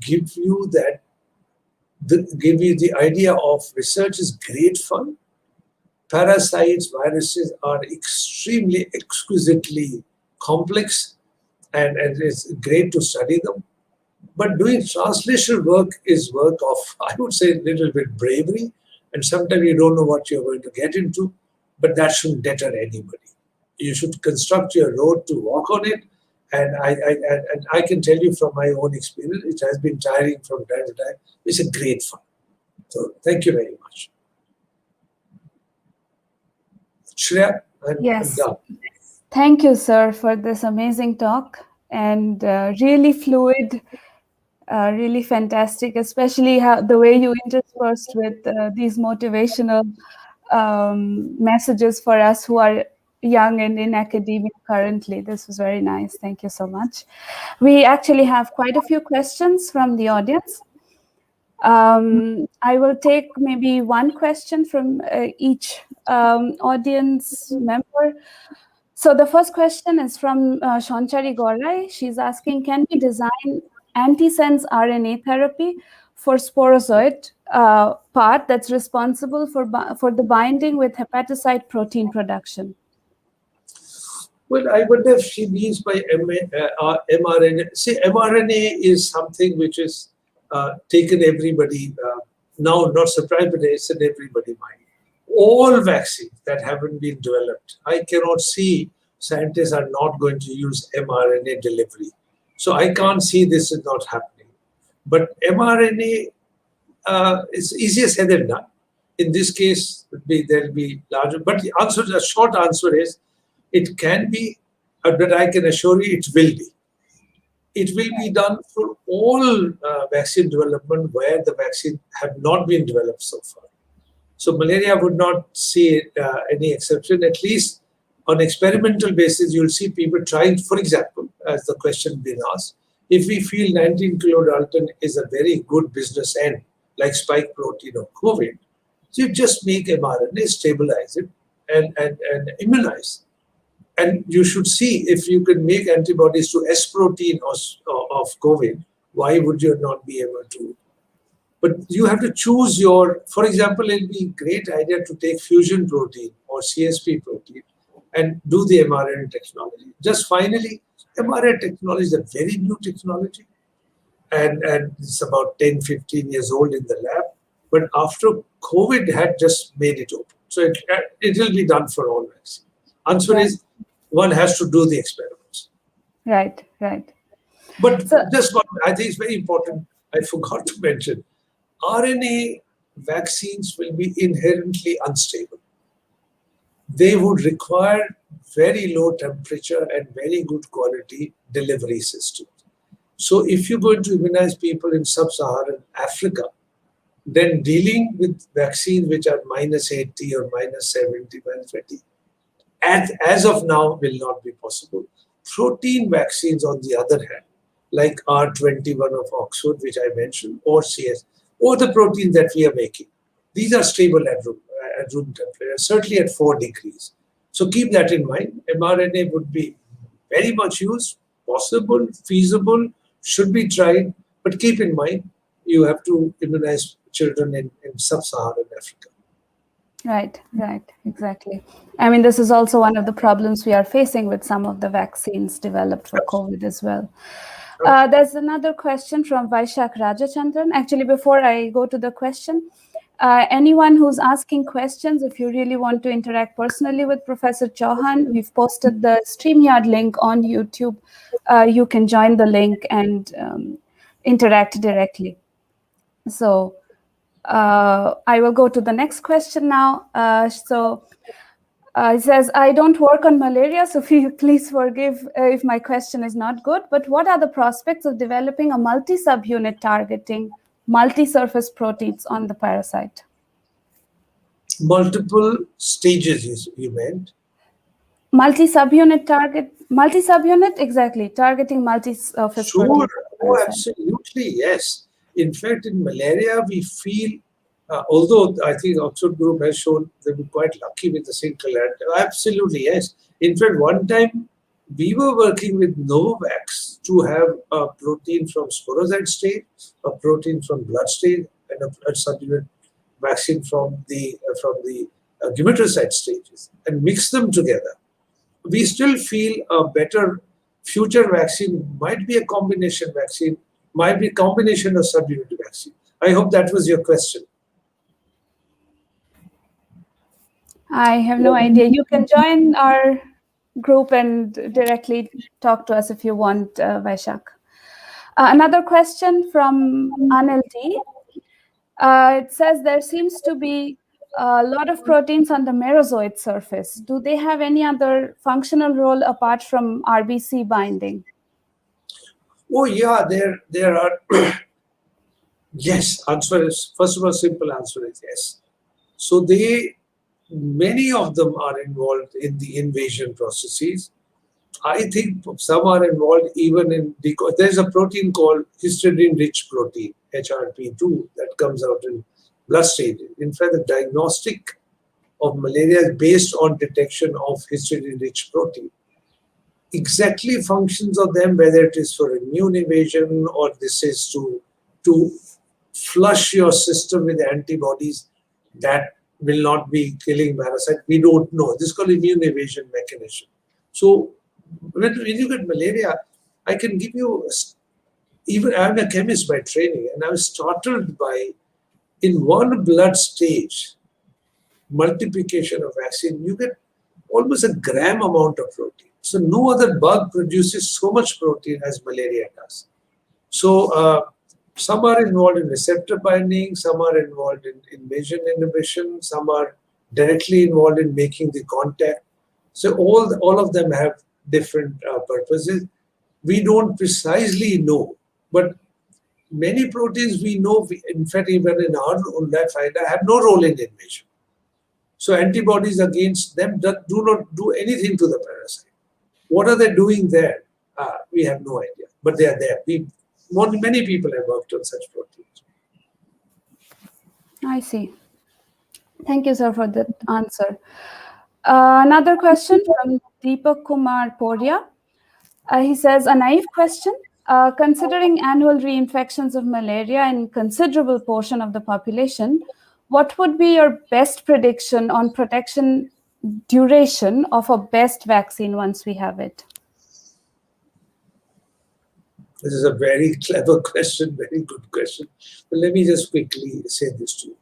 give you the idea of research is great fun. Parasites, viruses are extremely exquisitely complex, and it's great to study them. But doing translational work is work of, I would say, a little bit bravery, and sometimes you don't know what you're going to get into, but that shouldn't deter anybody. You should construct your road to walk on it, and I can tell you from my own experience, it has been tiring from time to time. It's a great fun. So thank you very much. Shreya, I'm done. Thank you, sir, for this amazing talk, and really fluid, really fantastic, especially the way you interspersed with these motivational messages for us who are young and in academia currently. This was very nice. Thank you so much. We actually have quite a few questions from the audience. I will take maybe one question from each audience member. So the first question is from Shonchari Gorai. She's asking, can we design antisense RNA therapy for sporozoid part that's responsible for the binding with hepatocyte protein production? Well, I wonder if she means by mRNA. See, mRNA is something which is taken everybody, now not surprised, but it's in everybody's mind. All vaccines that haven't been developed, I cannot see scientists are not going to use mRNA delivery. So I can't see this is not happening. But mRNA is easier said than done. In this case, there'll be larger. But the short answer is, it can be, but I can assure you it will be. It will be done for all vaccine development where the vaccine have not been developed so far. So malaria would not see any exception. At least on experimental basis, you'll see people trying, for example, as the question been asked, if we feel 19 kilodalton is a very good business end, like spike protein or COVID, so you just make mRNA, stabilize it, and immunize. And you should see if you can make antibodies to S protein of COVID, why would you not be able to? But you have to choose for example, it'll be a great idea to take fusion protein or CSP protein and do the mRNA technology. Just finally, mRNA technology is a very new technology, and it's about 10, 15 years old in the lab. But after COVID had just made it open. So it will be done for all vaccines. Answer is, one has to do the experiments. Right. But just one, I think it's very important, I forgot to mention, RNA vaccines will be inherently unstable. They would require very low temperature and very good quality delivery systems. So if you're going to immunize people in sub-Saharan Africa, then dealing with vaccines which are -80 or -70, -20, as of now will not be possible. Protein vaccines, on the other hand, like R21 of Oxford, which I mentioned, or CS, or the proteins that we are making, these are stable at room temperature, certainly at 4 degrees. So keep that in mind. mRNA would be very much used, possible, feasible, should be tried, but keep in mind, you have to immunize children in sub-Saharan Africa. Right, exactly. I mean, this is also one of the problems we are facing with some of the vaccines developed for COVID as well. There's another question from Vaishak Rajachandran. Actually, before I go to the question, anyone who's asking questions, if you really want to interact personally with Professor Chauhan, we've posted the StreamYard link on YouTube. You can join the link and interact directly. So I will go to the next question now. It says, I don't work on malaria, so please forgive if my question is not good, but what are the prospects of developing a multi-subunit targeting multi-surface proteins on the parasite? Multiple stages, you meant? Multi-subunit, exactly, targeting multi-surface proteins. Sure, absolutely, yes. In fact, in malaria, we feel, although I think Oxford group has shown they were quite lucky with the single antibody. Absolutely, yes. In fact, one time we were working with Novavax to have a protein from sporozoite stage, a protein from blood stage, and a blood subunit vaccine from the gametoside stages, and mix them together. We still feel a better future vaccine might be a combination vaccine, might be a combination of subunit vaccine. I hope that was your question. I have no idea. You can join our group and directly talk to us if you want, Vaishak. Another question from Anil T. It says there seems to be a lot of proteins on the merozoite surface. Do they have any other functional role apart from RBC binding? Oh yeah, there are. Yes, answer is, first of all, simple answer is yes. So many of them are involved in the invasion processes. I think some are involved even in, because there's a protein called histidine-rich protein, HRP2, that comes out in blood stages. In fact, the diagnostic of malaria is based on detection of histidine-rich protein. Exactly functions of them, whether it is for immune evasion or this is to flush your system with antibodies that will not be killing parasite, we don't know. This is called immune evasion mechanism. So when you get malaria, I can give you, even I'm a chemist by training, and I was startled by, in one blood stage, multiplication of vaccine, you get almost a gram amount of protein. So no other bug produces so much protein as malaria does. So some are involved in receptor binding, some are involved in invasion inhibition, some are directly involved in making the contact. So all of them have different purposes. We don't precisely know, but many proteins we know, in fact, even in our own life, have no role in invasion. So antibodies against them do not do anything to the parasite. What are they doing there? We have no idea, but they are there. Many people have worked on such proteins. I see. Thank you, sir, for that answer. Another question from Deepak Kumar Poria. He says, a naive question. Considering annual reinfections of malaria in considerable portion of the population, what would be your best prediction on protection duration of a best vaccine once we have it? This is a very clever question, very good question. But let me just quickly say this to you.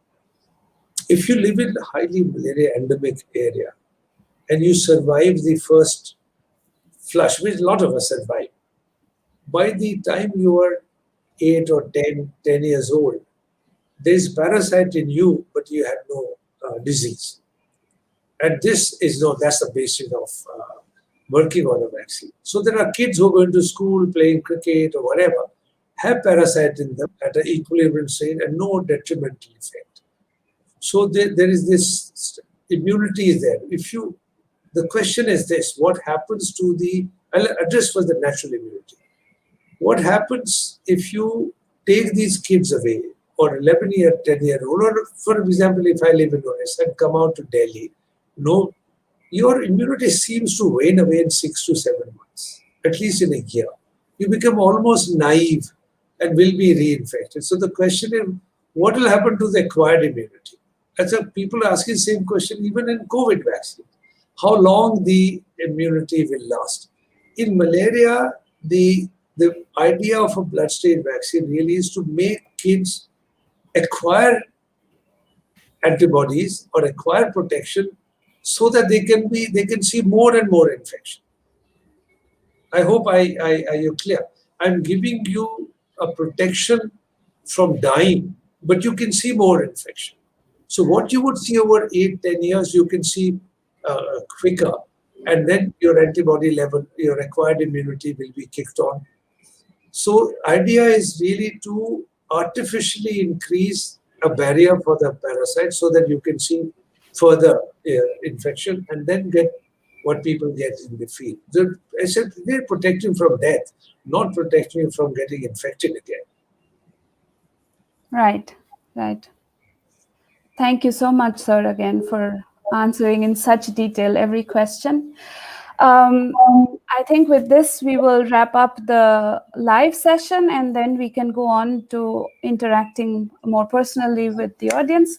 If you live in a highly malaria endemic area and you survive the first flush, which a lot of us survive, by the time you are 8 or 10 years old, there's parasite in you, but you have no disease. And that's the basis of working on a vaccine. So there are kids who are going to school, playing cricket or whatever, have parasite in them at an equilibrium state and no detrimental effect. So there is this immunity is there. The question is this: what happens to I'll address first the natural immunity. What happens if you take these kids away, or 11-year, 10-year-old, or for example, if I live in Odisha and come out to Delhi, your immunity seems to wane away in 6 to 7 months, at least in a year. You become almost naive and will be reinfected. So the question is, what will happen to the acquired immunity? That's why people are asking the same question even in COVID vaccine. How long the immunity will last? In malaria, the idea of a blood stain vaccine really is to make kids acquire antibodies or acquire protection so that they can see more and more infection. I hope you're clear. I'm giving you a protection from dying, but you can see more infection. So what you would see over 8, 10 years, you can see quicker, and then your antibody level, your acquired immunity will be kicked on. So idea is really to artificially increase a barrier for the parasite so that you can see further infection and then get what people get in the field. I said they're protecting from death, not protecting you from getting infected again. Right. Thank you so much, sir, again for answering in such detail every question. I think with this, we will wrap up the live session, and then we can go on to interacting more personally with the audience.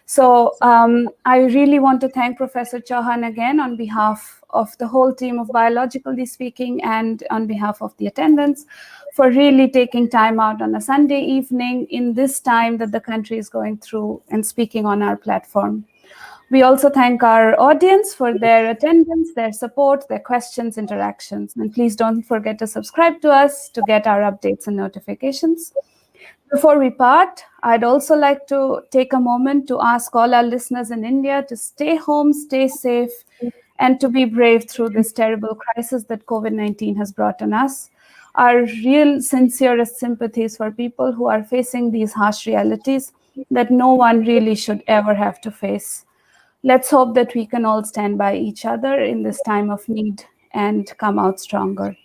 So I really want to thank Professor Chauhan again on behalf of the whole team of Biologically Speaking and on behalf of the attendants for really taking time out on a Sunday evening in this time that the country is going through and speaking on our platform. We also thank our audience for their attendance, their support, their questions, interactions. And please don't forget to subscribe to us to get our updates and notifications. Before we part, I'd also like to take a moment to ask all our listeners in India to stay home, stay safe, and to be brave through this terrible crisis that COVID-19 has brought on us. Our real, sincerest sympathies for people who are facing these harsh realities that no one really should ever have to face. Let's hope that we can all stand by each other in this time of need and come out stronger.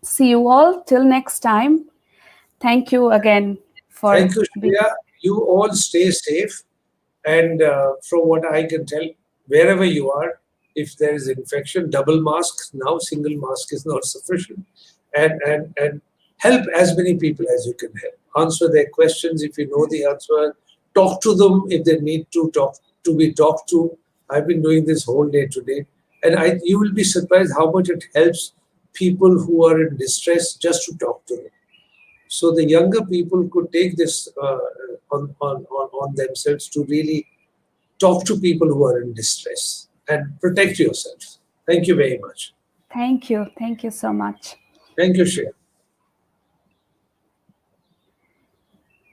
See you all till next time. Thank you again for Thank you, Shreya. You all stay safe. And from what I can tell, wherever you are, if there is infection, double mask, now single mask is not sufficient. And help as many people as you can help. Answer their questions if you know the answer. Talk to them if they need to be talked to. I've been doing this whole day today. And you will be surprised how much it helps people who are in distress just to talk to them. So the younger people could take this on themselves to really talk to people who are in distress and protect yourself. Thank you very much. Thank you. Thank you so much. Thank you, Shreya.